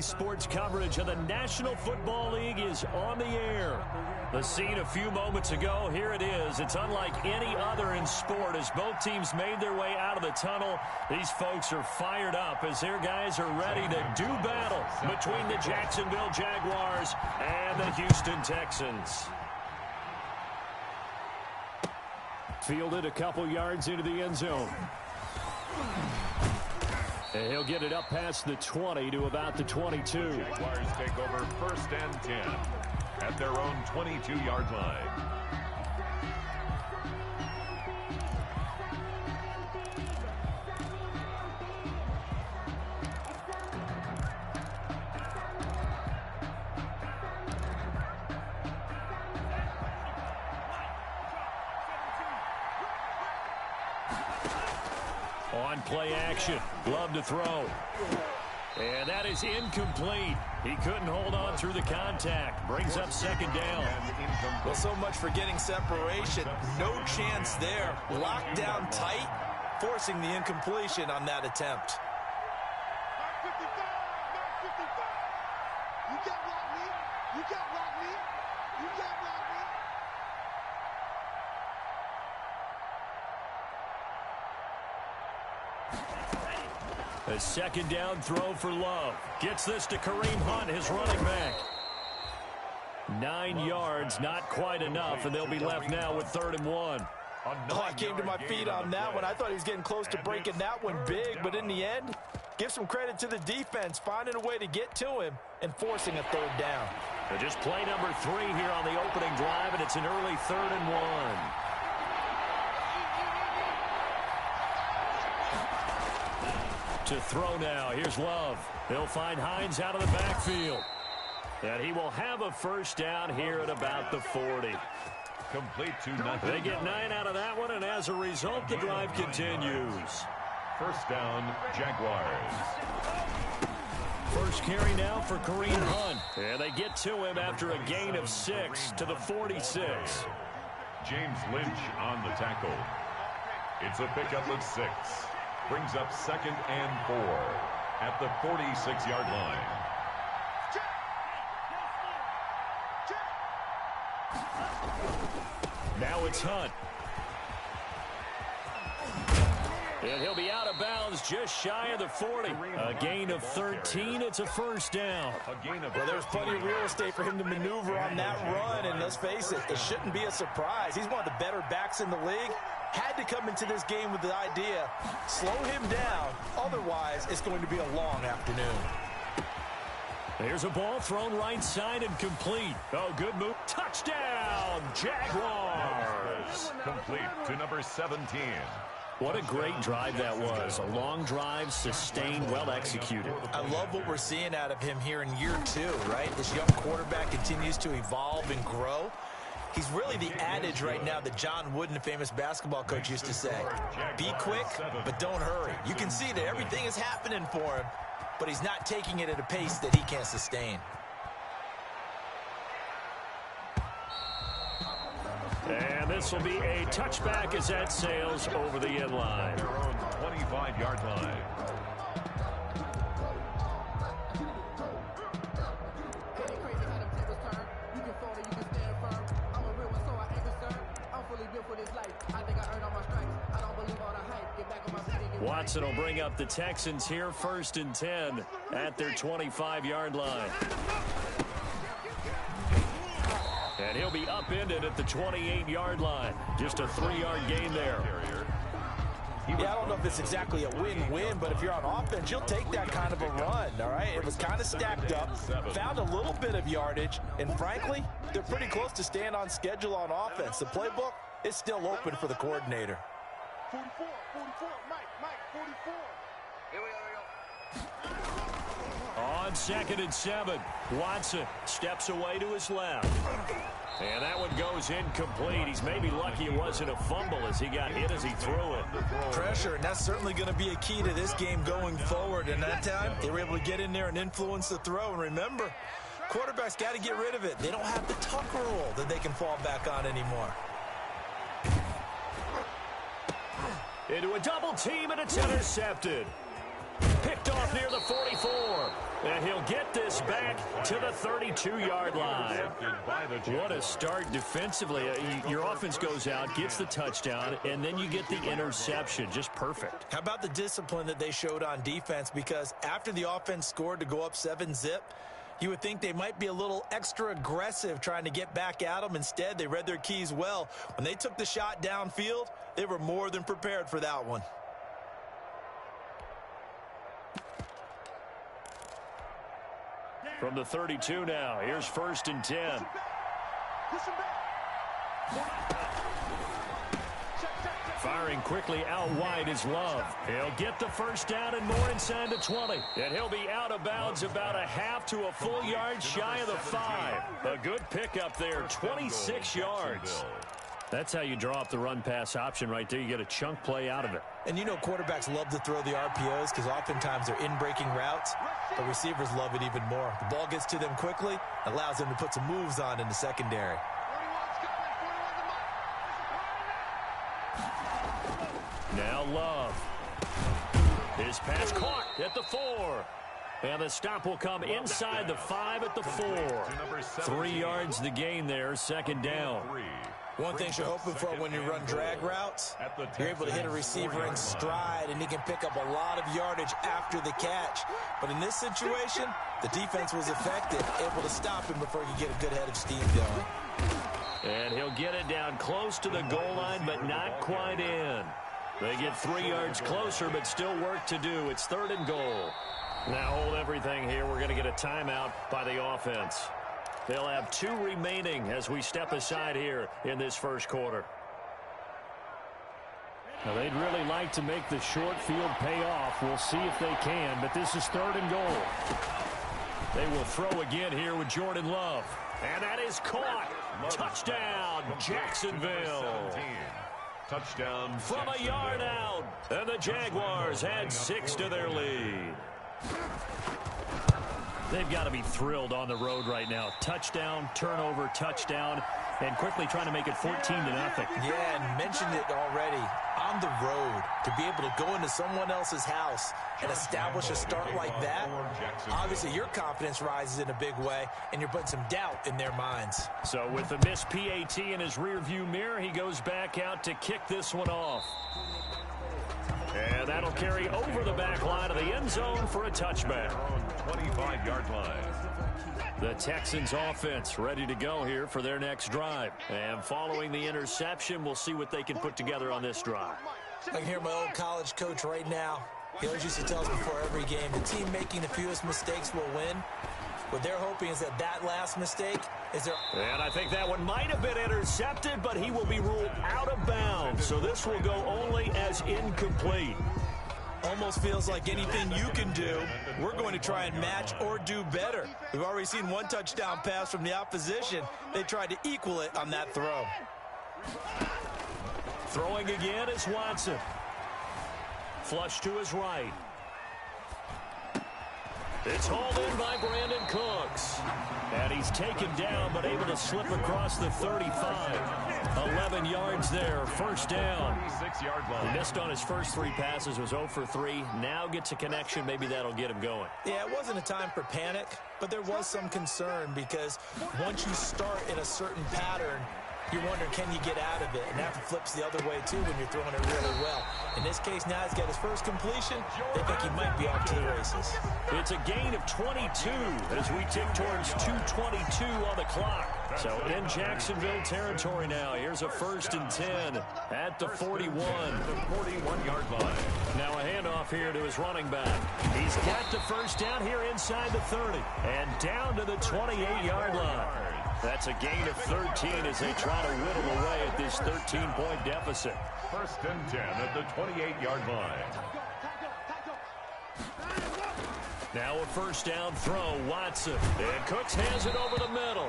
Friday sports coverage of the National Football League is on the air. The scene a few moments ago, here it is. It's unlike any other in sport as both teams made their way out of the tunnel. These folks are fired up as their guys are ready to do battle between the Jacksonville Jaguars and the Houston Texans. Fielded a couple yards into the end zone. And he'll get it up past the 20 to about the 22. Jaguars take over 1st and 10 at their own 22-yard line. On play action, glove to throw. And that is incomplete. He couldn't hold on through the contact. Brings up 2nd down. Well, so much for getting separation. No chance there. Locked down tight, forcing the incompletion on that attempt. You can't block me. You can't block me. You can't block me. A 2nd down throw for Love. Gets this to Kareem Hunt, his running back. 9 yards, not quite enough, and they'll be left now with 3rd and 1. Oh, I came to my feet on that one. I thought he was getting close to breaking that one big, but in the end, give some credit to the defense, finding a way to get to him and forcing a 3rd down. Just play number 3 here on the opening drive, and it's an early 3rd and 1. To throw now. Here's Love. They'll find Hines out of the backfield. And he will have a 1st down here at about the 40. Complete to nothing. They get 9 out of that one, and as a result, the drive continues. 1st down, Jaguars. First carry now for Kareem Hunt. And they get to him after a gain of 6 to the 46. James Lynch on the tackle. It's a pickup of 6. Brings up 2nd and 4 at the 46-yard line. Now it's Hunt. And he'll be out of bounds just shy of the 40. A gain of 13. It's a 1st down. Well, there's plenty of real estate for him to maneuver on that run. And let's face it, it shouldn't be a surprise. He's one of the better backs in the league. Had to come into this game with the idea, slow him down. Otherwise, it's going to be a long afternoon. There's a ball thrown right side and complete. Oh, good move. Touchdown, Jaguars. Complete to number 17. What a great drive that was. A long drive, sustained, well executed. I love what we're seeing out of him here in year 2, right? This young quarterback continues to evolve and grow. He's really the adage right now that John Wooden, the famous basketball coach, used to say. Be quick, but don't hurry. You can see that everything is happening for him, but he's not taking it at a pace that he can't sustain. And this will be a touchback as that sails over the end line. Their own 25-yard line. Watson will bring up the Texans here, 1st and 10 at their 25-yard line. And he'll be upended at the 28-yard line. Just a 3-yard gain there. Yeah, I don't know if it's exactly a win-win, but if you're on offense, you'll take that kind of a run, all right? It was kind of stacked up, found a little bit of yardage, and frankly, they're pretty close to staying on schedule on offense. The playbook is still open for the coordinator. 44, Mike, 44. Here we go. On 2nd and 7, Watson steps away to his left. And that one goes incomplete. He's maybe lucky it wasn't a fumble as he got hit as he threw it. Pressure, and that's certainly going to be a key to this game going forward. And that time, they were able to get in there and influence the throw. And remember, quarterbacks got to get rid of it. They don't have the tuck rule that they can fall back on anymore. Into a double team, and it's intercepted. Picked off near the 44. And he'll get this back to the 32-yard line. What a start defensively. Your offense goes out, gets the touchdown, and then you get the interception. Just perfect. How about the discipline that they showed on defense? Because after the offense scored to go up 7-zip, you would think they might be a little extra aggressive trying to get back at them. Instead, they read their keys well. When they took the shot downfield, they were more than prepared for that one. From the 32 now, here's 1st and 10. Firing quickly out wide is Love. He'll get the first down and more inside the 20. And he'll be out of bounds about a half to a full yard shy of the 5. A good pickup there, 26 yards. That's how you draw up the run-pass option right there. You get a chunk play out of it. And you know quarterbacks love to throw the RPOs because oftentimes they're in-breaking routes. But receivers love it even more. The ball gets to them quickly, allows them to put some moves on in the secondary. Now Love. His pass caught at the 4. And the stop will come inside the 5 at the 4. 3 yards the gain there, 2nd down. One thing you're hoping for when you run drag routes, you're able to hit a receiver in stride, and he can pick up a lot of yardage after the catch. But in this situation, the defense was effective, able to stop him before he could get a good head of steam going. And he'll get it down close to the goal line, but not quite in. They get 3 yards closer, but still work to do. It's 3rd and goal. Now hold everything here. We're going to get a timeout by the offense. They'll have 2 remaining as we step aside here in this first quarter. Now they'd really like to make the short field pay off. We'll see if they can, but this is 3rd and goal. They will throw again here with Jordan Love. And that is caught. Touchdown, Jacksonville. Touchdown. From a yard out. And the Jaguars add 6 to their lead. They've got to be thrilled on the road right now. Touchdown, turnover, touchdown, and quickly trying to make it 14-0. Yeah, and mentioned it already. On the road, to be able to go into someone else's house and establish a start like that, obviously your confidence rises in a big way, and you're putting some doubt in their minds. So with the missed PAT in his rearview mirror, he goes back out to kick this one off. And that'll carry over the back line of the end zone for a touchback. 25-yard line. The Texans offense ready to go here for their next drive. And following the interception, we'll see what they can put together on this drive. I can hear my old college coach right now. He always used to tell us before every game, the team making the fewest mistakes will win. What they're hoping is that last mistake is their... And I think that one might have been intercepted, but he will be ruled out of bounds. So this will go only as incomplete. Almost feels like anything you can do, we're going to try and match or do better. We've already seen one touchdown pass from the opposition. They tried to equal it on that throw. Throwing again is Watson. Flush to his right. It's hauled in by Brandon Cooks. And he's taken down, but able to slip across the 35. 11 yards there, first down. He missed on his first 3 passes, was 0 for 3. Now gets a connection. Maybe that'll get him going. Yeah, it wasn't a time for panic, but there was some concern because once you start in a certain pattern, you're wondering, can you get out of it? And that flips the other way, too, when you're throwing it really well. In this case, now he's got his first completion. They think he might be off to the races. It's a gain of 22 as we tick towards 2:22 on the clock. So in Jacksonville territory now. Here's a 1st and 10 at the 41. The 41-yard line. Now a handoff here to his running back. He's got the first down here inside the 30 and down to the 28-yard line. That's a gain of 13 as they try to whittle away at this 13-point deficit. 1st and 10 at the 28-yard line. Now a first down throw, Watson. And Cooks has it over the middle.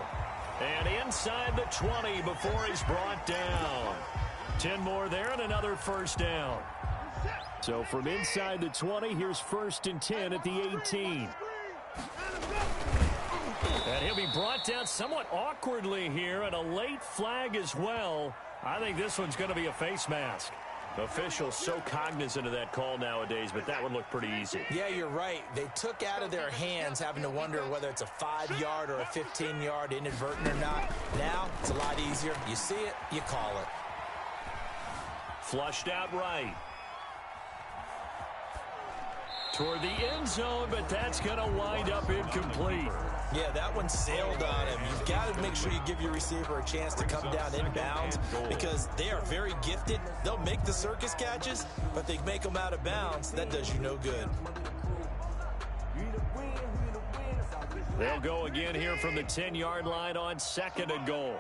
And inside the 20 before he's brought down. 10 more there and another first down. So from inside the 20, here's 1st and 10 at the 18. And he'll be brought down somewhat awkwardly here, and a late flag as well. I think this one's going to be a face mask. Officials so cognizant of that call nowadays, but that would look pretty easy. Yeah, you're right. They took out of their hands having to wonder whether it's a 5-yard or a 15-yard inadvertent or not. Now, it's a lot easier. You see it, you call it. Flushed out right. Toward the end zone, but that's going to wind up incomplete. Yeah, that one sailed on him. You've got to make sure you give your receiver a chance to come down inbounds because they are very gifted. They'll make the circus catches, but they make them out of bounds. That does you no good. They'll go again here from the 10-yard line on 2nd and goal.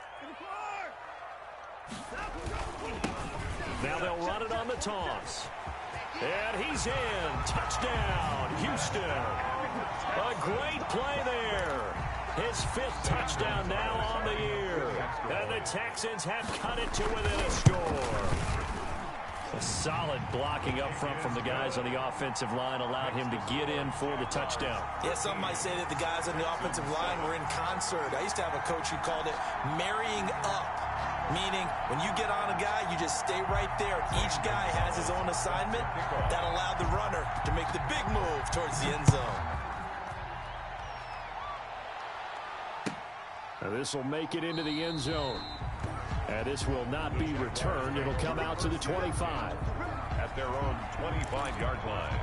Now they'll run it on the toss. And he's in. Touchdown, Houston. A great play there. His 5th touchdown now on the year. And the Texans have cut it to within a score. A solid blocking up front from the guys on the offensive line allowed him to get in for the touchdown. Yeah, some might say that the guys on the offensive line were in concert. I used to have a coach who called it marrying up. Meaning, when you get on a guy, you just stay right there. Each guy has his own assignment. That allowed the runner to make the big move towards the end zone. Now this will make it into the end zone. And this will not be returned. It'll come out to the 25. At their own 25-yard line.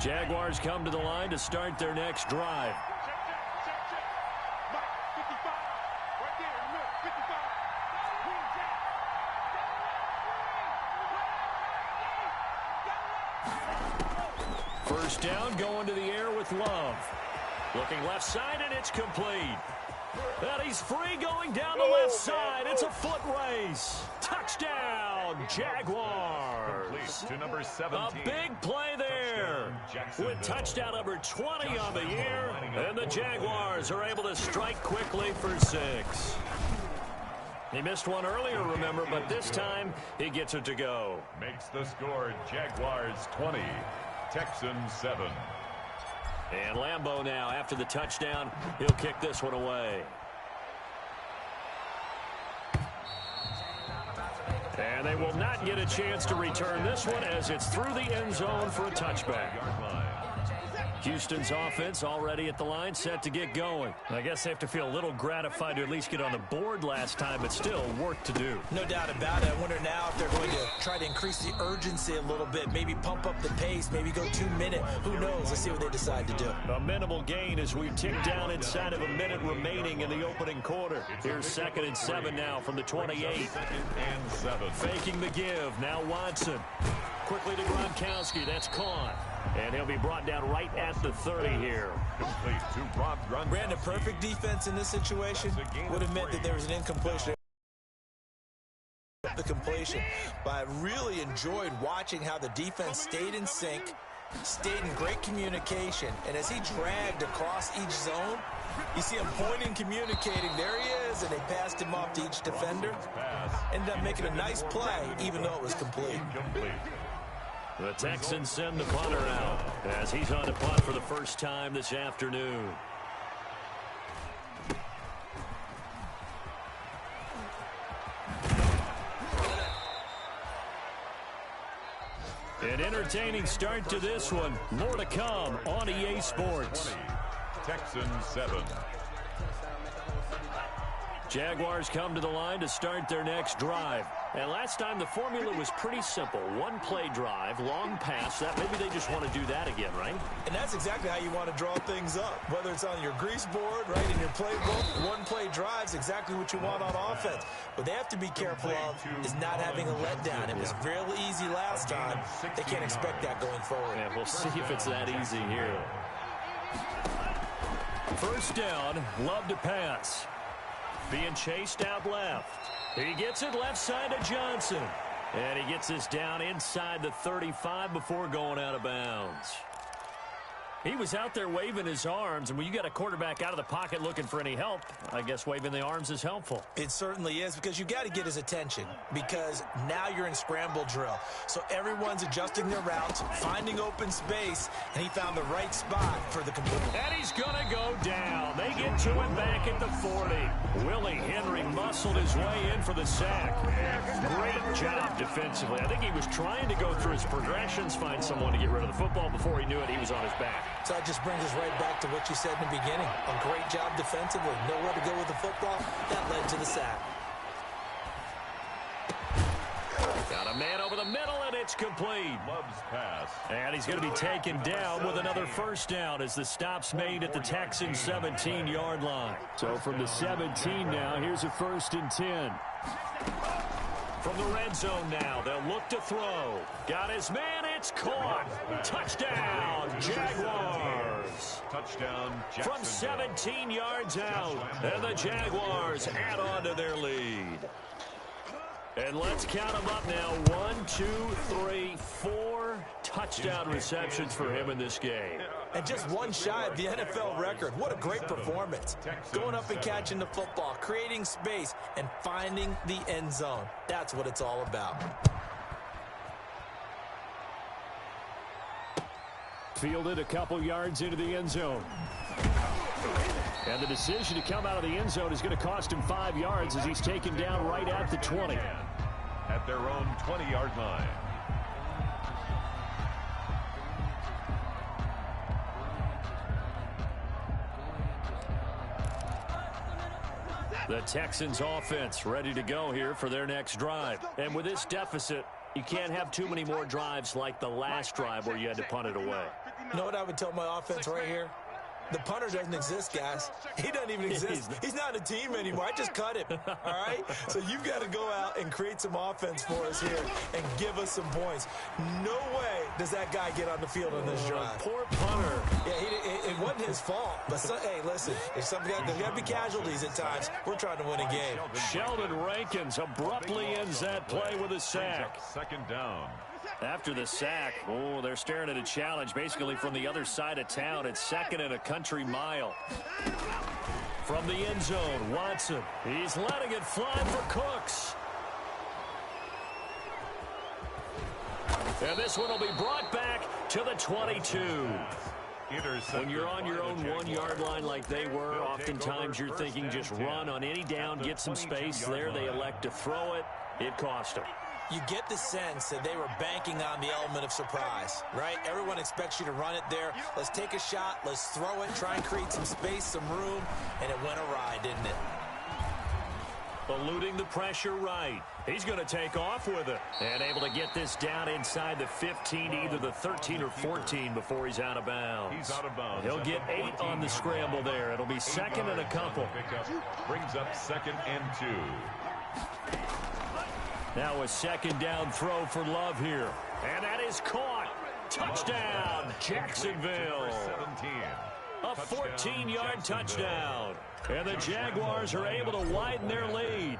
Jaguars come to the line to start their next drive. First down, going to the air with Love. Looking left side, and it's complete. And he's free going down the left side. It's a foot race. Touchdown, Jaguars. To number 17. A big play there. With touchdown number 20 on the year. And the Jaguars are able to strike quickly for 6. He missed one earlier, remember, but this time he gets it to go. Makes the score Jaguars 20, Texans 7. And Lambeau now, after the touchdown, he'll kick this one away. And they will not get a chance to return this one as it's through the end zone for a touchback. Houston's offense already at the line, set to get going. I guess they have to feel a little gratified to at least get on the board last time, but still work to do. No doubt about it. I wonder now if they're going to try to increase the urgency a little bit, maybe pump up the pace, maybe go 2 minute. Who knows? Let's see what they decide to do. A minimal gain as we tick down inside of a minute remaining in the opening quarter. Here's 2nd and 7 now from the 28. 2nd and 7. Faking the give. Now Watson. Quickly to Gronkowski. That's caught. And he'll be brought down right at the 30 here. Complete to Rob Gronkowski. Brandon, perfect defense in this situation would have meant that there was an incompletion. The completion. But I really enjoyed watching how the defense stayed in sync, stayed in great communication, and as he dragged across each zone, you see him pointing, communicating. There he is, and they passed him off to each defender. Ended up making a nice play, even though it was complete. The Texans send the punter out as he's on to punt for the first time this afternoon. An entertaining start to this one. More to come on EA Sports. Texans 7. Jaguars come to the line to start their next drive. And last time the formula was pretty simple. One play drive, long pass. That maybe they just want to do that again, right? And that's exactly how you want to draw things up. Whether it's on your grease board, right, in your playbook, one play drive's exactly what you want on offense. What they have to be careful of is not having a letdown. It was real easy last time. They can't expect that going forward. Yeah, we'll see if it's that easy here. First down, Love to pass. Being chased out left. He gets it left side to Johnson. And he gets this down inside the 35 before going out of bounds. He was out there waving his arms, and when you got a quarterback out of the pocket looking for any help, I guess waving the arms is helpful. It certainly is, because you got to get his attention, because now you're in scramble drill. So everyone's adjusting their routes, finding open space, and he found the right spot for the complete. And he's going to go down. They get to him back at the 40. Willie Henry muscled his way in for the sack. Great job defensively. I think he was trying to go through his progressions, find someone to get rid of the football. Before he knew it, he was on his back. So that just brings us right back to what you said in the beginning. A great job defensively. Nowhere to go with the football. That led to the sack. Got a man over the middle, and it's complete. Love's pass. And he's going to be taken down with another first down as the stop's made at the Texans' 17-yard line. So from the 17 now, here's a 1st and 10. From the red zone now, they'll look to throw. Got his man, it's caught. Touchdown, Jaguars. Touchdown, From 17 yards out, and the Jaguars add on to their lead. And let's count them up now. 1, 2, 3, 4 touchdown receptions for him in this game. And just one shy of the NFL record. What a great performance. Going up and catching the football, creating space, and finding the end zone. That's what it's all about. Fielded a couple yards into the end zone. And the decision to come out of the end zone is going to cost him 5 yards as he's taken down right at the 20. At their own 20-yard line. The Texans offense ready to go here for their next drive. And with this deficit, you can't have too many more drives like the last drive where you had to punt it away. You know what I would tell my offense right here? The punter doesn't exist, guys. He doesn't even exist. He's not a team anymore. I just cut him, all right? So you've got to go out and create some offense for us here and give us some points. No way does that guy get on the field on this drive. Poor punter. Yeah, it wasn't his fault. But, hey, listen, there's got to be casualties at times. We're trying to win a game. Sheldon Rankins abruptly ends that play with a sack. 2nd down. After the sack, they're staring at a challenge basically from the other side of town. It's 2nd and a country mile. From the end zone, Watson. He's letting it fly for Cooks. And this one will be brought back to the 22. When you're on your own 1-yard line like they were, oftentimes you're thinking just run on any down, get some space there. They elect to throw it. It cost them. You get the sense that they were banking on the element of surprise, right? Everyone expects you to run it there. Let's take a shot. Let's throw it. Try and create some space, some room. And it went awry, didn't it? Eluding the pressure right. He's going to take off with it. And able to get this down inside the 15, either the 13 or 14 before he's out of bounds. He's out of bounds. He'll get 8 on the scramble there. It'll be 2nd and a couple. Brings up 2nd and 2. Now a 2nd down throw for Love here. And that is caught. Touchdown, Jacksonville. 17. A 14-yard touchdown. And the Jaguars are able to widen their lead.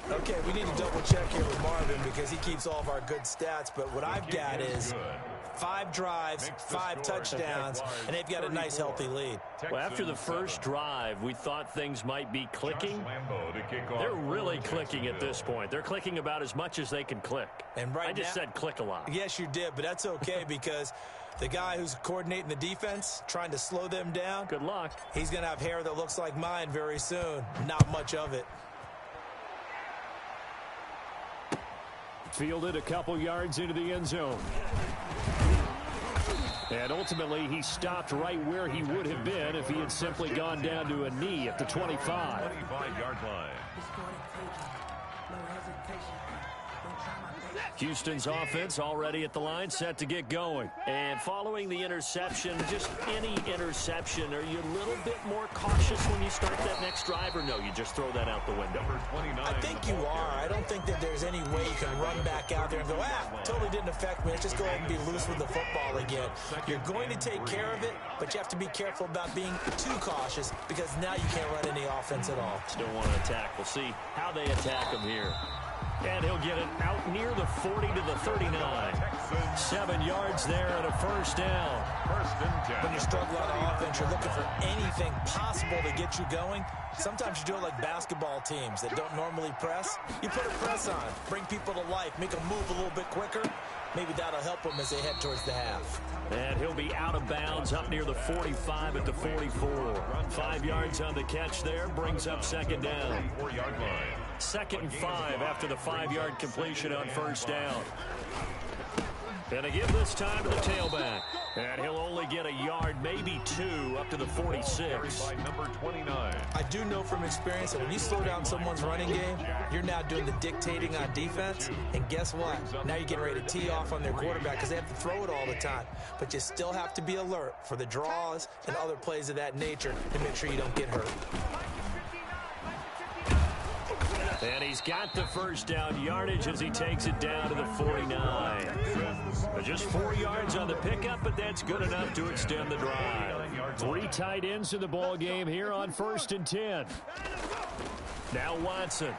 Okay, we need to double check here with Marvin because he keeps all of our good stats. But what I've got is 5 drives, 5 touchdowns, and they've got a nice, healthy lead. Well, after the first drive, we thought things might be clicking. They're really clicking at this point. They're clicking about as much as they can click. And I just said click a lot. Yes, you did, but that's okay because the guy who's coordinating the defense, trying to slow them down. Good luck. He's going to have hair that looks like mine very soon. Not much of it. Fielded a couple yards into the end zone. And ultimately, he stopped right where he would have been if he had simply gone down to a knee at the 25. 25-yard line. Houston's offense already at the line, set to get going. And following the interception, just any interception, are you a little bit more cautious when you start that next drive, or no, you just throw that out the window? I think you are. I don't think that there's any way you can run back out there and go, totally didn't affect me. Let's just go ahead and be loose with the football again. You're going to take care of it, but you have to be careful about being too cautious because now you can't run any offense at all. Still want to attack. We'll see how they attack them here. And he'll get it out near the 40 to the 39. 7 yards there and a first down. First and 10. When you struggle on offense, you're looking for anything possible to get you going. Sometimes you do it like basketball teams that don't normally press. You put a press on, bring people to life, make them move a little bit quicker. Maybe that'll help them as they head towards the half. And he'll be out of bounds up near the 45 at the 44. 5 yards on the catch there, brings up second down. 4-yard line. 2nd and 5 after the 5-yard completion on first down. And they give this time to the tailback. And he'll only get a yard, maybe 2, up to the 46. By number 29. I do know from experience that when you slow down someone's running game, you're now doing the dictating on defense. And guess what? Now you're getting ready to tee off on their quarterback because they have to throw it all the time. But you still have to be alert for the draws and other plays of that nature to make sure you don't get hurt. And he's got the first down yardage as he takes it down to the 49. Just 4 yards on the pickup, but that's good enough to extend the drive. 3 tight ends in the ball game here on 1st and 10. Now Watson.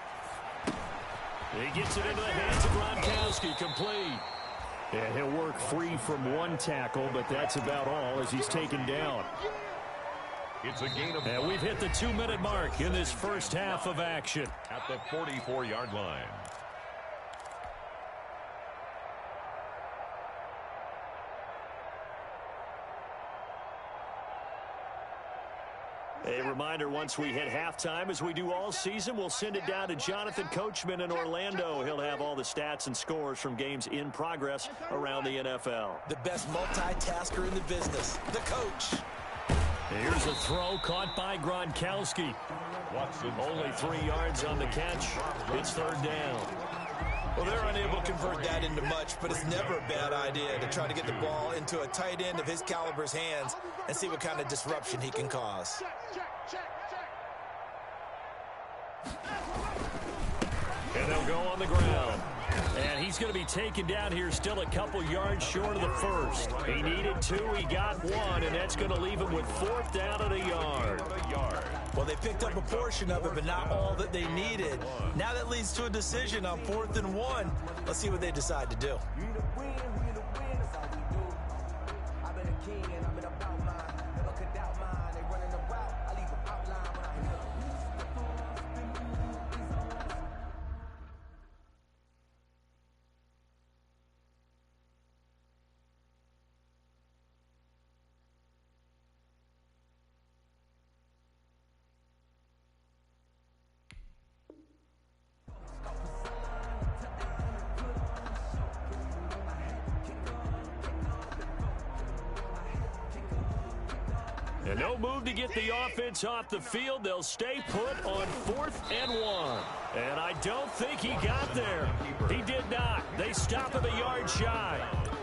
He gets it into the hands of Gronkowski, complete. And he'll work free from 1 tackle, but that's about all as he's taken down. It's a gain of 1. And we've hit the 2-minute mark in this first half of action. At the 44-yard line. A reminder, once we hit halftime, as we do all season, we'll send it down to Jonathan Coachman in Orlando. He'll have all the stats and scores from games in progress around the NFL. The best multitasker in the business, the coach. Here's a throw caught by Gronkowski. Only 3 yards on the catch. It's 3rd down. Well, they're unable to convert that into much, but it's never a bad idea to try to get the ball into a tight end of his caliber's hands and see what kind of disruption he can cause. And they'll go on the ground. And he's going to be taken down here still a couple yards short of the first. He needed 2, he got 1, and that's going to leave him with 4th down at a yard. Well, they picked up a portion of it, but not all that they needed. Now that leads to a decision on 4th and 1. Let's see what they decide to do. And no move to get the offense off the field. They'll stay put on 4th and 1. And I don't think he got there. He did not. They stop him a yard shy.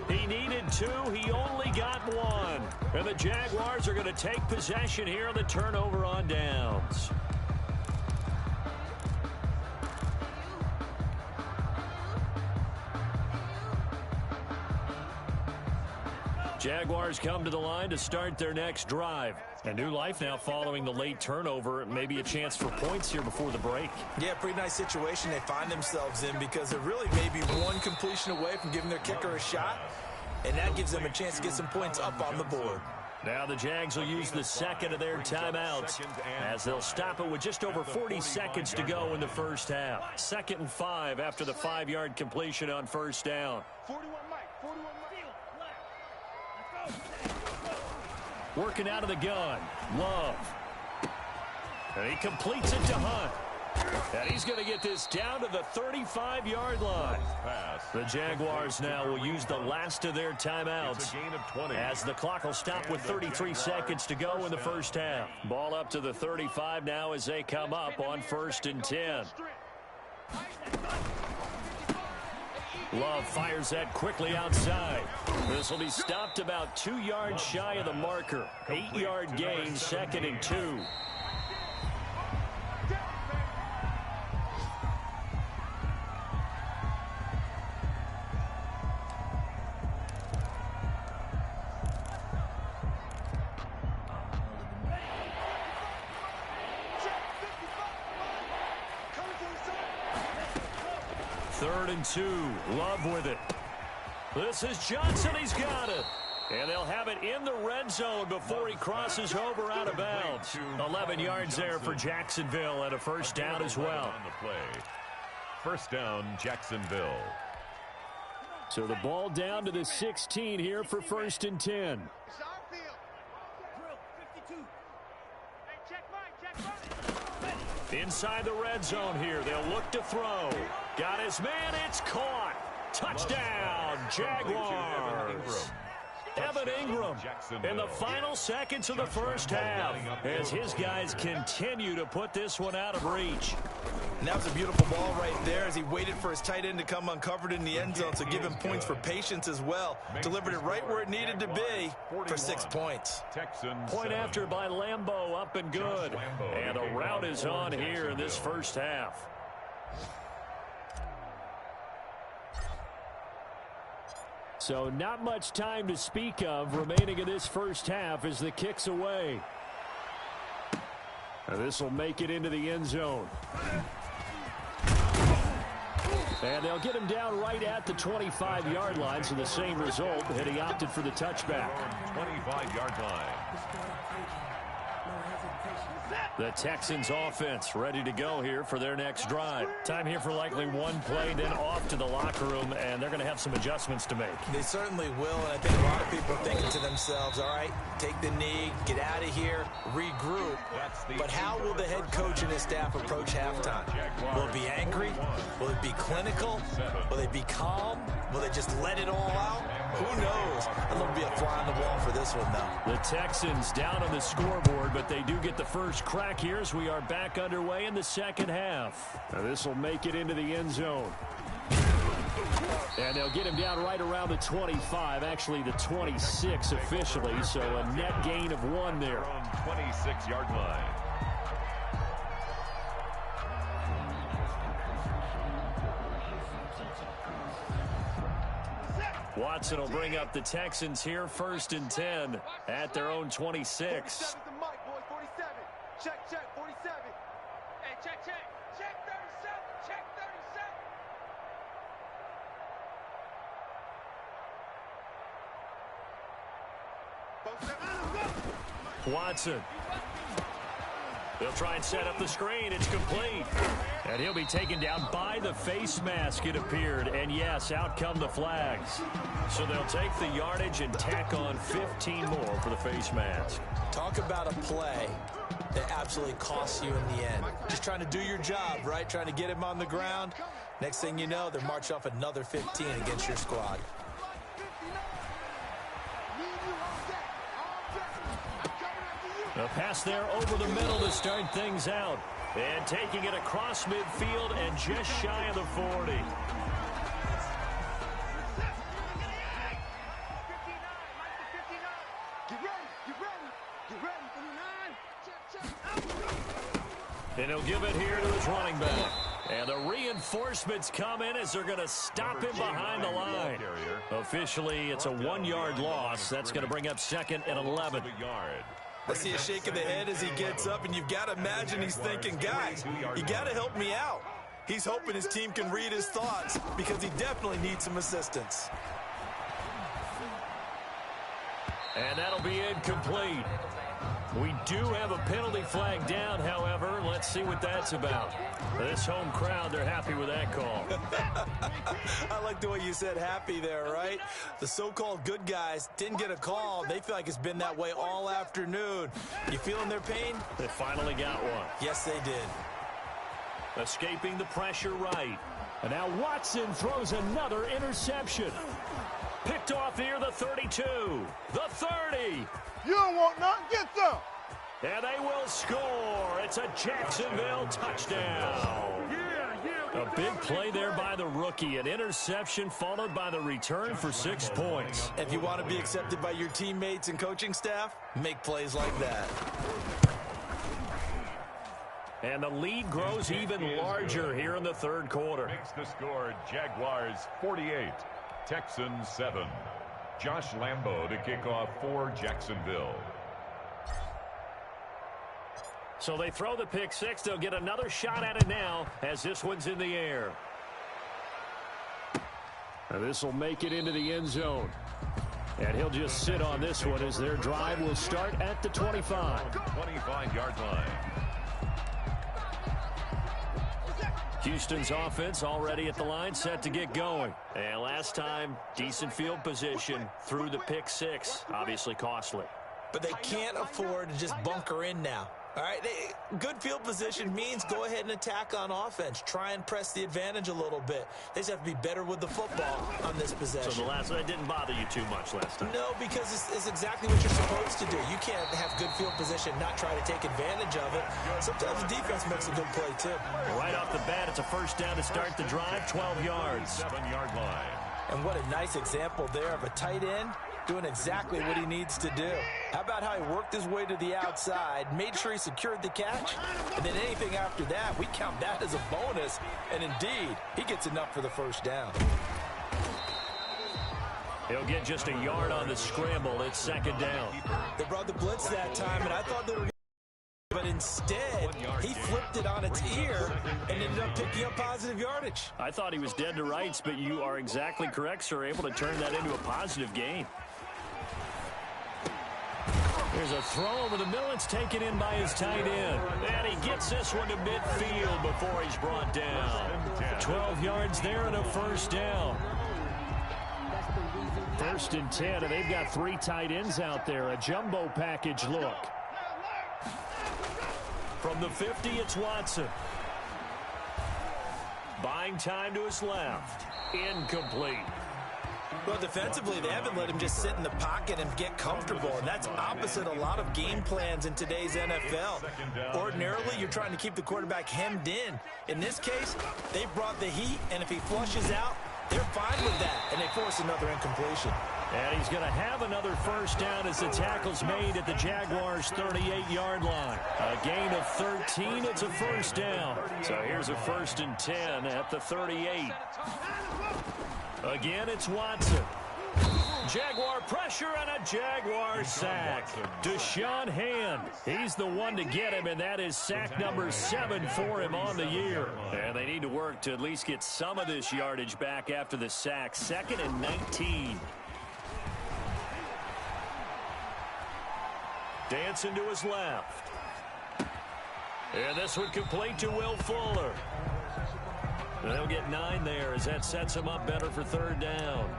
He needed 2. He only got 1. And the Jaguars are going to take possession here on the turnover on downs. Jaguars come to the line to start their next drive. A new life now following the late turnover. Maybe a chance for points here before the break. Yeah, pretty nice situation they find themselves in because they're really maybe 1 completion away from giving their kicker a shot. And that gives them a chance to get some points up on the board. Now the Jags will use the second of their timeouts as they'll stop it with just over 40 seconds to go in the first half. 2nd and 5 after the 5-yard completion on first down. 41 Mike, 41 Mike. Working out of the gun. Love. And he completes it to Hunt. And he's going to get this down to the 35-yard line. The Jaguars now will use the last of their timeouts as the clock will stop with 33 seconds to go in the first half. Ball up to the 35 now as they come up on 1st and 10. Love fires that quickly outside. This will be stopped about 2 yards shy of the marker. 8-yard gain, 2nd and 2. 3rd and 2. Love with it. This is Johnson. He's got it. And they'll have it in the red zone before he crosses over out of bounds. 11 yards there for Jacksonville and a first down as well. First down, Jacksonville. So the ball down to the 16 here for 1st and 10. Inside the red zone here. They'll look to throw. Got his man. It's caught. Touchdown, Jaguars. Evan Ingram in the final seconds of the first half as his guys continue to put this one out of reach. And that was a beautiful ball right there as he waited for his tight end to come uncovered in the end zone, so give him points for patience as well. Delivered it right where it needed to be for 6 points. Point after by Lambeau, up and good. And a rout is on here in this first half. So not much time to speak of remaining in this first half as the kick's away. This will make it into the end zone. And they'll get him down right at the 25-yard line, so the same result, and he opted for the touchback. 25-yard line. The Texans offense ready to go here for their next drive. Time here for likely one play, then off to the locker room, and they're going to have some adjustments to make. They certainly will, and I think a lot of people are thinking to themselves, all right, take the knee, get out of here, regroup. But how will the head coach and his staff approach halftime? Will it be angry? Will it be clinical? Will they be calm? Will they just let it all out? Who knows? And there'll be a fly on the wall for this one, though. The Texans down on the scoreboard, but they do get the first crack here as we are back underway in the second half. Now this will make it into the end zone. And they'll get him down right around the 25, actually the 26 officially, so a net gain of 1 there. 26-yard line. Watson will bring up the Texans here, 1st and 10 at their own 26. Check, 47. Hey, check, 37, check 37. Watson. They'll try and set up the screen. It's complete. And he'll be taken down by the face mask, it appeared. And yes, out come the flags. So they'll take the yardage and tack on 15 more for the face mask. Talk about a play that absolutely costs you in the end. Just trying to do your job, right? Trying to get him on the ground. Next thing you know, they're marching off another 15 against your squad. A pass there over the middle to start things out. And taking it across midfield and just shy of the 40. And he'll give it here to his running back. And the reinforcements come in as they're going to stop him behind the line. Officially, it's a 1-yard loss. That's going to bring up 2nd and 11. I see a shake of the head as he gets up, and you've got to imagine he's thinking, guys, you got to help me out. He's hoping his team can read his thoughts because he definitely needs some assistance. And that'll be incomplete. We do have a penalty flag down, however. Let's see what that's about. This home crowd, they're happy with that call. I like the way you said happy there, right? The so-called good guys didn't get a call. They feel like it's been that way all afternoon. You feeling their pain? They finally got one. Yes, they did. Escaping the pressure right. And now Watson throws another interception. Picked off here, the 32, the 30. You don't want nothing, get some. And they will score. It's a Jacksonville touchdown. A big play there by the rookie. An interception followed by the return for 6 points. If you want to be accepted by your teammates and coaching staff, make plays like that. And the lead grows even larger here in the third quarter. Makes the score Jaguars 48, Texans 7. Josh Lambeau to kick off for Jacksonville. So they throw the pick six. They'll get another shot at it now as this one's in the air. This will make it into the end zone. And he'll just sit on this one as their drive will start at the 25. 25-yard line. Houston's offense already at the line, set to get going. And last time, decent field position through the pick six. Obviously costly. But they can't afford to just bunker in now. All right, good field position means go ahead and attack on offense. Try and press the advantage a little bit. They just have to be better with the football on this possession. So that didn't bother you too much last time? No, because it's exactly what you're supposed to do. You can't have good field position, not try to take advantage of it. Sometimes the defense makes a good play, too. Right off the bat, it's a first down to start the drive, 12 yards. 7-yard line. And what a nice example there of a tight end doing exactly what he needs to do. How about how he worked his way to the outside, made sure he secured the catch, and then anything after that, we count that as a bonus, and indeed, he gets enough for the first down. He'll get just a yard on the scramble. It's second down. They brought the blitz that time, and I thought they were going to, but instead, he flipped it on its ear and ended up picking up positive yardage. I thought he was dead to rights, but you are exactly correct, sir. Able to turn that into a positive gain. There's a throw over the middle. It's taken in by his tight end. And he gets this one to midfield before he's brought down. 12 yards there and a first down. First and 10, and they've got three tight ends out there. A jumbo package look. From the 50, it's Watson. Buying time to his left. Incomplete. Well, defensively, they haven't let him just sit in the pocket and get comfortable, and that's opposite a lot of game plans in today's NFL. Ordinarily, you're trying to keep the quarterback hemmed in. In this case, they brought the heat, and if he flushes out, they're fine with that, and they force another incompletion. And he's going to have another first down as the tackle's made at the Jaguars' 38-yard line. A gain of 13, it's a first down. So here's a first and 10 at the 38. Again, it's Watson. Jaguar pressure and a Jaguar sack. Deshaun Hand, he's the one to get him, and that is sack number 7 for him on the year. And they need to work to at least get some of this yardage back after the sack. 2nd and 19. Dancing to his left. And this one complete to Will Fuller. They'll get 9 there as that sets him up better for third down.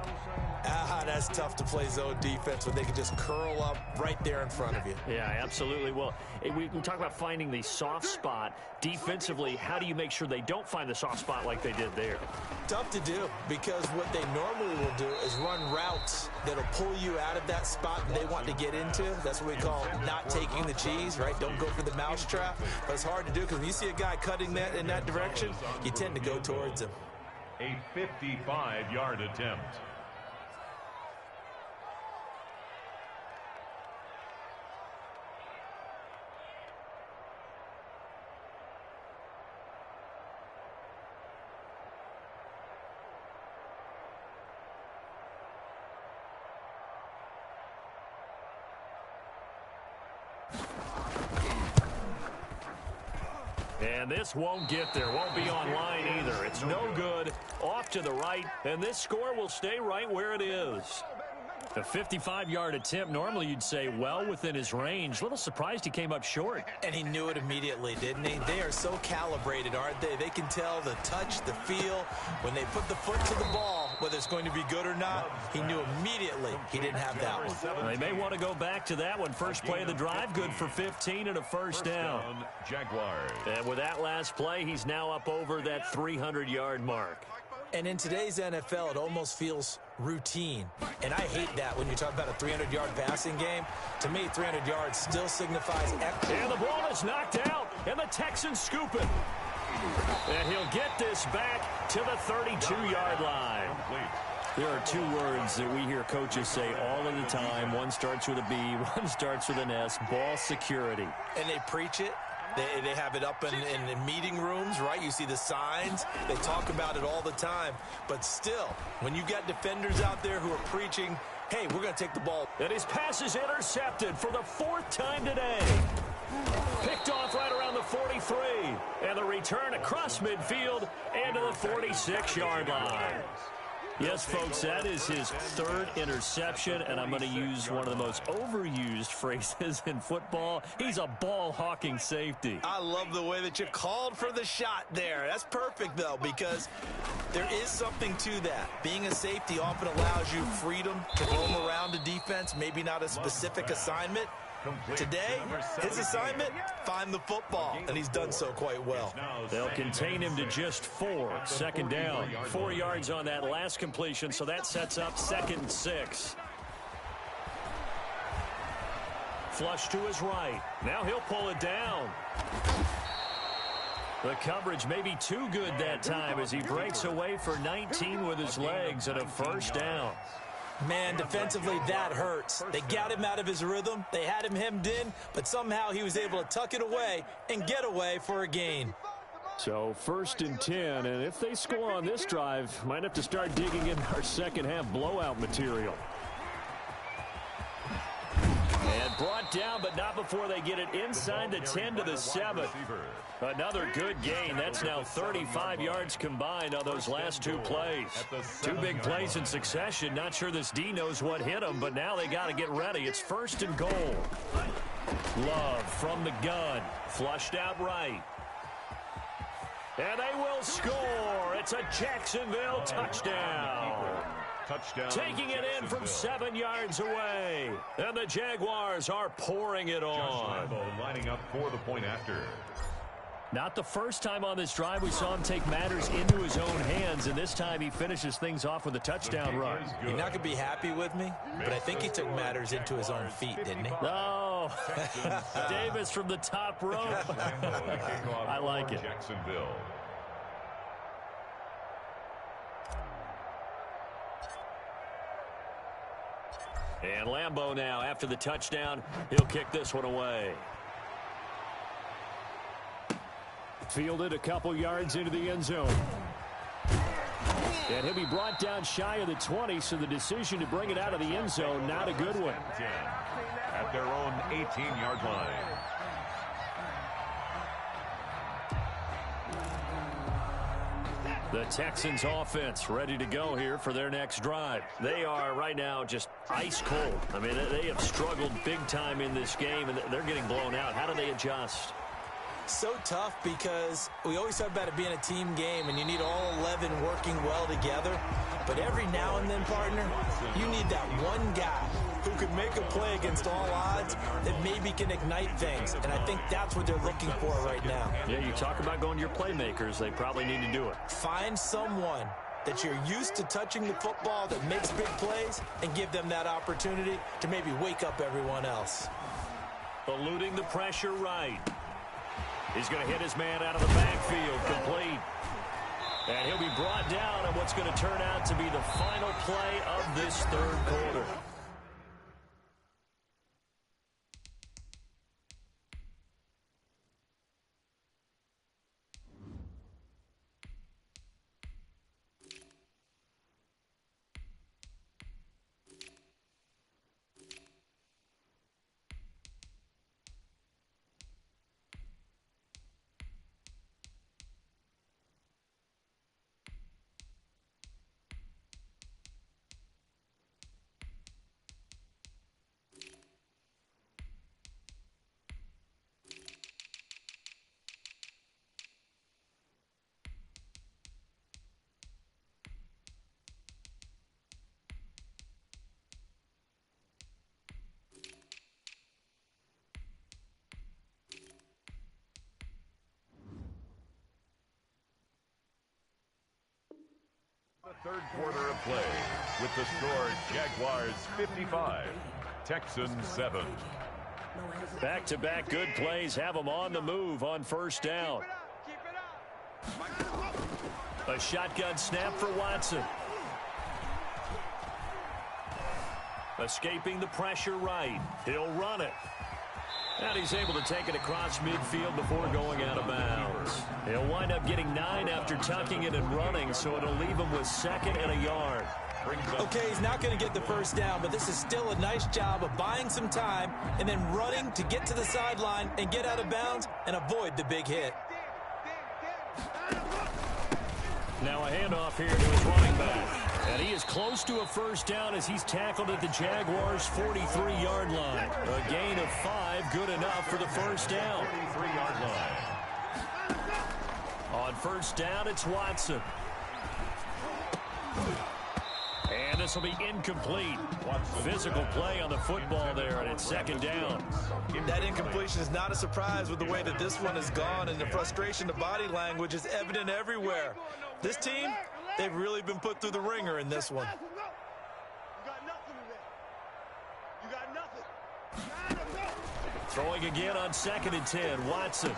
That's tough to play zone defense when they can just curl up right there in front of you. Yeah, absolutely. Well, we talk about finding the soft spot. Defensively, how do you make sure they don't find the soft spot like they did there? Tough to do, because what they normally will do is run routes that'll pull you out of that spot they want to get into. That's what we call not taking the cheese, right? Don't go for the mousetrap. But it's hard to do because when you see a guy cutting that in that direction, you tend to go towards him. A 55-yard attempt. And this won't get there, won't be online either. It's no good, off to the right, and this score will stay right where it is. A 55-yard attempt, normally you'd say well within his range. A little surprised he came up short. And he knew it immediately, didn't he? They are so calibrated, aren't they? They can tell the touch, the feel. When they put the foot to the ball, whether it's going to be good or not, he knew immediately he didn't have that one. They may want to go back to that one. First play of the drive, good for 15 and a first down. Jaguars. And with that last play, he's now up over that 300-yard mark. And in today's NFL, it almost feels routine. And I hate that when you talk about a 300-yard passing game. To me, 300 yards still signifies excellence. And the ball is knocked out, and the Texans scoop it. And he'll get this back to the 32-yard line. There are two words that we hear coaches say all of the time. One starts with a B, one starts with an S, ball security. And they preach it. They have it up in meeting rooms, right? You see the signs. They talk about it all the time. But still, when you got defenders out there who are preaching, hey, we're going to take the ball. And his pass is intercepted for the 4th time today. Picked off right around the 43. And the return across midfield and to the 46-yard line. Yes, folks, that is his third interception, and I'm going to use one of the most overused phrases in football. He's a ball-hawking safety. I love the way that you called for the shot there. That's perfect, though, because there is something to that. Being a safety often allows you freedom to roam around a defense, maybe not a specific assignment. Today, his assignment, find the football, and he's done so quite well. They'll contain him to just 4. Second down, 4 yards on that last completion, so that sets up 2nd and 6. Flush to his right. Now he'll pull it down. The coverage may be too good that time as he breaks away for 19 with his legs and a first down. Man, defensively, that hurts. They got him out of his rhythm. They had him hemmed in, but somehow he was able to tuck it away and get away for a gain. So 1st and 10, and if they score on this drive, might have to start digging in our second half blowout material. And brought down, but not before they get it inside the 10 to the 7. Another good gain. That's now 35 yards combined on those last 2 plays. 2 big plays in succession. Not sure this D knows what hit him, but now they got to get ready. It's 1st and goal. Love from the gun. Flushed out right. And they will score. It's a Jacksonville touchdown. Taking it in from 7 yards away. And the Jaguars are pouring it on. Lining up for the point after. Not the first time on this drive we saw him take matters into his own hands, and this time he finishes things off with a touchdown run. You're not going to be happy with me, but I think he took matters into his own feet, didn't he? No. Davis from the top rope. I like it. Jacksonville. And Lambeau now, after the touchdown, he'll kick this one away. Fielded a couple yards into the end zone. And he'll be brought down shy of the 20, so the decision to bring it out of the end zone, not a good one. At their own 18-yard line. The Texans offense ready to go here for their next drive. They are right now just ice cold. I mean, they have struggled big time in this game, and they're getting blown out. How do they adjust? So tough because we always talk about it being a team game, and you need all 11 working well together. But every now and then, partner, you need that one guy who could make a play against all odds that maybe can ignite things. And I think that's what they're looking for right now. Yeah, you talk about going to your playmakers. They probably need to do it. Find someone that you're used to touching the football that makes big plays and give them that opportunity to maybe wake up everyone else. Eluding the pressure right. He's going to hit his man out of the backfield, complete. And he'll be brought down on what's going to turn out to be the final play of this third quarter. Third quarter of play with the score Jaguars 55, Texans 7. Back-to-back good plays have them on the move on first down. A shotgun snap for Watson. Escaping the pressure right. He'll run it. And he's able to take it across midfield before going out of bounds. He'll wind up getting 9 after tucking it and running, so it'll leave him with 2nd and a yard. Okay, he's not going to get the first down, but this is still a nice job of buying some time and then running to get to the sideline and get out of bounds and avoid the big hit. Now a handoff here to his running back. And he is close to a first down as he's tackled at the Jaguars' 43-yard line. A gain of 5, good enough for the first down. 43-yard line. On first down, it's Watson. And this will be incomplete. Physical play on the football there, and it's second down. That incompletion is not a surprise with the way that this one has gone, and the frustration, the body language is evident everywhere. This team, they've really been put through the ringer in this one. You got nothing today. You got nothing. Throwing again on 2nd and 10, Watson.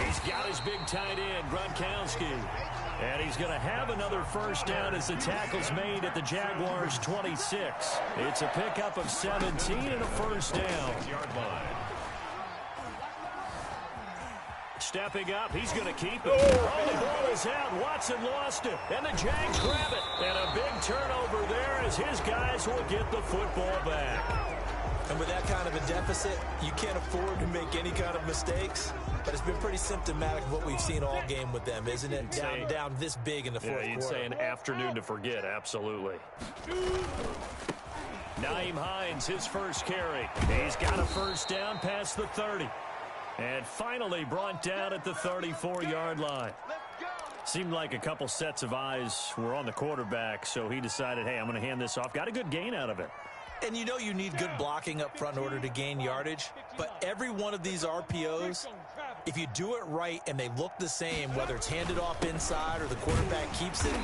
He's got his big tight end, Gronkowski. And he's going to have another first down as the tackle's made at the Jaguars' 26. It's a pickup of 17 and a first down. Stepping up, he's going to keep it. Oh, the ball is out. Watson lost it. And the Jags grab it. And a big turnover there as his guys will get the football back. And with that kind of a deficit, you can't afford to make any kind of mistakes. But it's been pretty symptomatic of what we've seen all game with them, isn't it? Down this big in the fourth quarter. You'd say an afternoon to forget, absolutely. Nyheim Hines, his first carry. He's got a first down past the 30. And finally brought down at the 34-yard line. Seemed like a couple sets of eyes were on the quarterback, so he decided, hey, I'm going to hand this off. Got a good gain out of it. And you know you need good blocking up front in order to gain yardage. But every one of these RPOs, if you do it right and they look the same, whether it's handed off inside or the quarterback keeps it,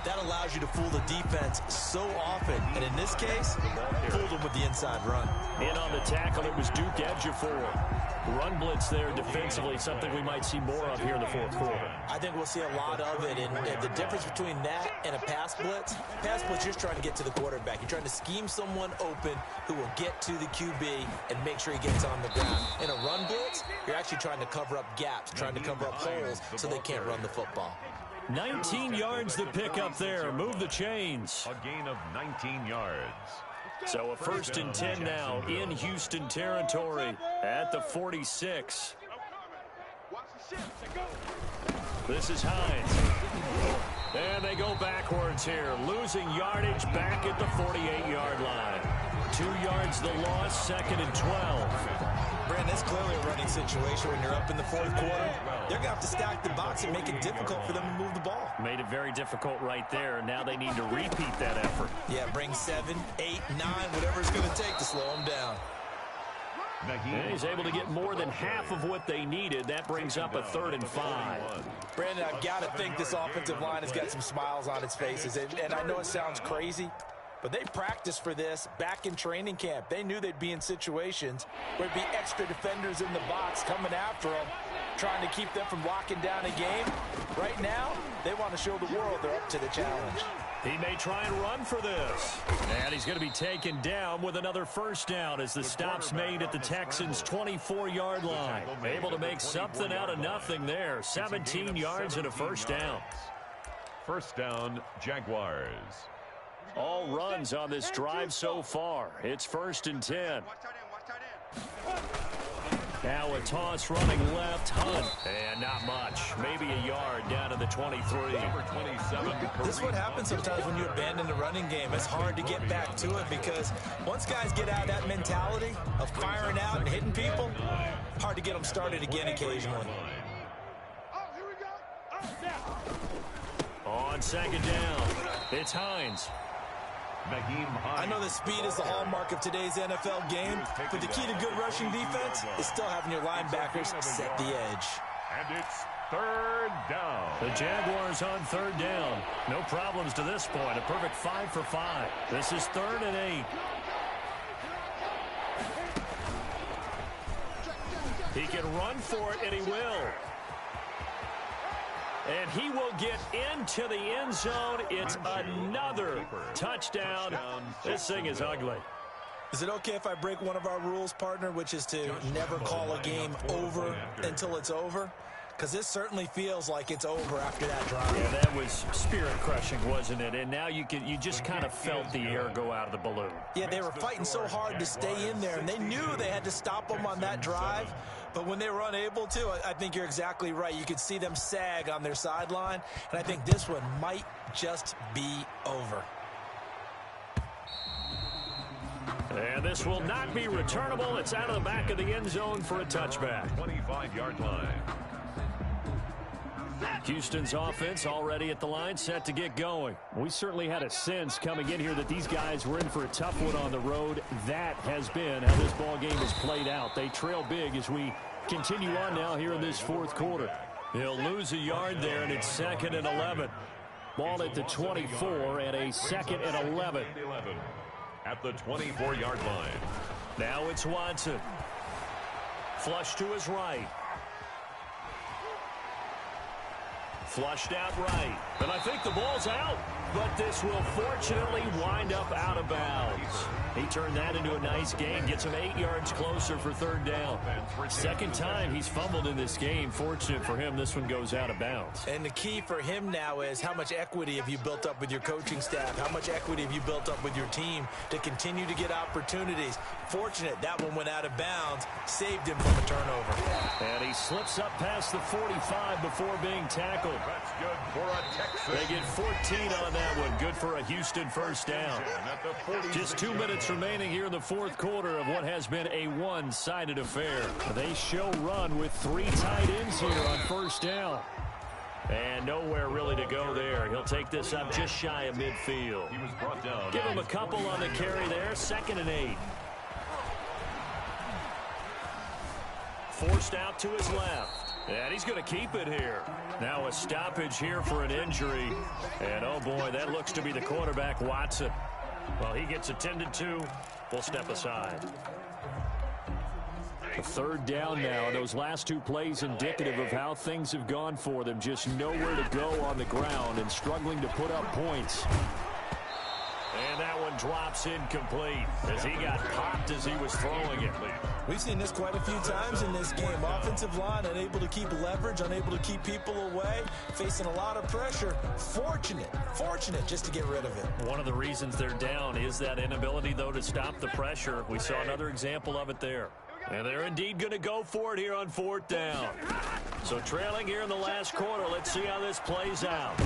that allows you to fool the defense so often. And in this case, fooled them with the inside run. In on the tackle, it was Duke Ejiofor. Run blitz there defensively, something we might see more of here in the fourth quarter. I think we'll see a lot of it. And the difference between that and a pass blitz, you're just trying to get to the quarterback. You're trying to scheme someone open who will get to the QB and make sure he gets on the ground. In a run blitz, you're actually trying to cover up gaps, trying to cover up holes so they can't run the football. 19 yards the pickup there. Move the chains. A gain of 19 yards. So a 1st and 10 now in Houston territory at the 46. This is Hines. And they go backwards here, losing yardage back at the 48-yard line. 2 yards the loss, 2nd and 12. Brandon, it's clearly a running situation when you're up in the fourth quarter. They're going to have to stack the box and make it difficult for them to move the ball. Made it very difficult right there. Now they need to repeat that effort. Yeah, bring 7, 8, 9, whatever it's going to take to slow them down. And he's able to get more than half of what they needed. That brings up a 3rd and 5. Brandon, I've got to think this offensive line has got some smiles on its faces. And I know it sounds crazy, but they practiced for this back in training camp. They knew they'd be in situations where there'd be extra defenders in the box coming after them, trying to keep them from locking down a game. Right now, they want to show the world they're up to the challenge. He may try and run for this. And he's going to be taken down with another first down as the stop's made at the Texans' 24-yard line. Able to make something out of nothing there. 17 yards and a first down. First down, Jaguars. All runs on this drive so far. It's 1st and 10. Now a toss running left, Hunt. And not much. Maybe a yard down to the 23. Number 27. This is what happens sometimes when you abandon the running game. It's hard to get back to it because once guys get out of that mentality of firing out and hitting people, hard to get them started again occasionally. On 2nd down, it's Hines. I know that speed is the hallmark of today's NFL game, but the key to good rushing defense is still having your linebackers set the edge. And it's 3rd down. The Jaguars on 3rd down. No problems to this point. A perfect 5 for 5. This is 3rd and 8. He can run for it, and he will. And he will get into the end zone. It's another touchdown. This thing is ugly. Is it okay if I break one of our rules, partner, which is to never call a game over until it's over? Because this certainly feels like it's over after that drive. Yeah, that was spirit-crushing, wasn't it? And now you just kind of felt the air go out of the balloon. Yeah, they were fighting so hard to stay in there, and they knew they had to stop them on that drive. But when they were unable to, I think you're exactly right. You could see them sag on their sideline, and I think this one might just be over. And this will not be returnable. It's out of the back of the end zone for a touchback. 25-yard line. Houston's offense already at the line, set to get going. We certainly had a sense coming in here that these guys were in for a tough one on the road. That has been how this ball game has played out. They trail big as we continue on now here in this fourth quarter. He'll lose a yard there, and it's 2nd and 11. Ball at the 24 and a 2nd and 11. At the 24-yard line. Now it's Watson. Flush to his right. Flushed out right. And I think the ball's out. But this will fortunately wind up out of bounds. He turned that into a nice gain. Gets him 8 yards closer for 3rd down. Second time he's fumbled in this game. Fortunate for him, this one goes out of bounds. And the key for him now is how much equity have you built up with your coaching staff? How much equity have you built up with your team to continue to get opportunities? Fortunate that one went out of bounds. Saved him from a turnover. And he slips up past the 45 before being tackled. That's good for a Texan. They get 14 on that one. Good for a Houston first down. Just 2 minutes remaining here in the fourth quarter of what has been a one-sided affair. They show run with 3 tight ends here on first down. And nowhere really to go there. He'll take this up just shy of midfield. He was brought down. Give him a couple on the carry there. 2nd and 8. Forced out to his left. And he's going to keep it here. Now a stoppage here for an injury. And, oh, boy, that looks to be the quarterback, Watson. Well, he gets attended to. We'll step aside. A 3rd down now. Those last 2 plays indicative of how things have gone for them. Just nowhere to go on the ground and struggling to put up points. And that one drops incomplete as he got popped as he was throwing it. We've seen this quite a few times in this game. Offensive line unable to keep leverage, unable to keep people away, facing a lot of pressure. Fortunate just to get rid of it. One of the reasons they're down is that inability, though, to stop the pressure. We saw another example of it there. And they're indeed going to go for it here on 4th down. So trailing here in the last quarter, let's see how this plays out.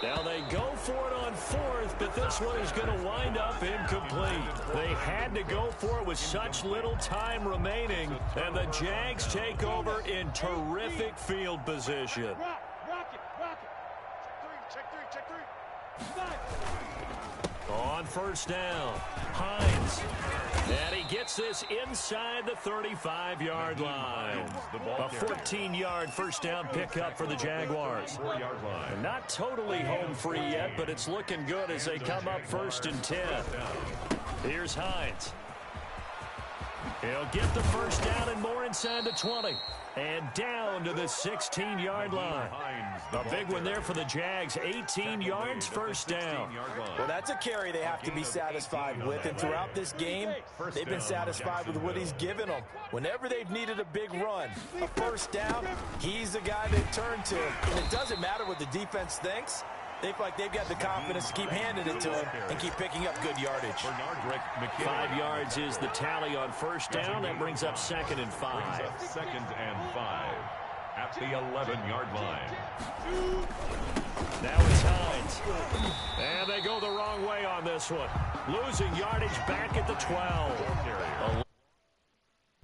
Now they go for it on 4th, but this one is going to wind up incomplete. They had to go for it with such little time remaining, and the Jags take over in terrific field position. Rock it. Check three. On first down, Hines. And he gets this inside the 35-yard line. A 14-yard first down pickup for the Jaguars. And not totally home free yet, but it's looking good as they come up 1st and 10. Here's Hines. He'll get the first down and more inside the 20. And down to the 16-yard line. A big one there for the Jags. 18 yards, first down. Well, that's a carry they have to be satisfied with. And throughout this game, they've been satisfied with what he's given them. Whenever they've needed a big run, a first down, he's the guy they turn to. And it doesn't matter what the defense thinks. They feel like they've got the confidence to keep handing it to him and keep picking up good yardage. 5 yards is the tally on first down. That brings up 2nd and 5. 2nd and 5 at the 11-yard line. Now it's Hines. And they go the wrong way on this one. Losing yardage back at the 12.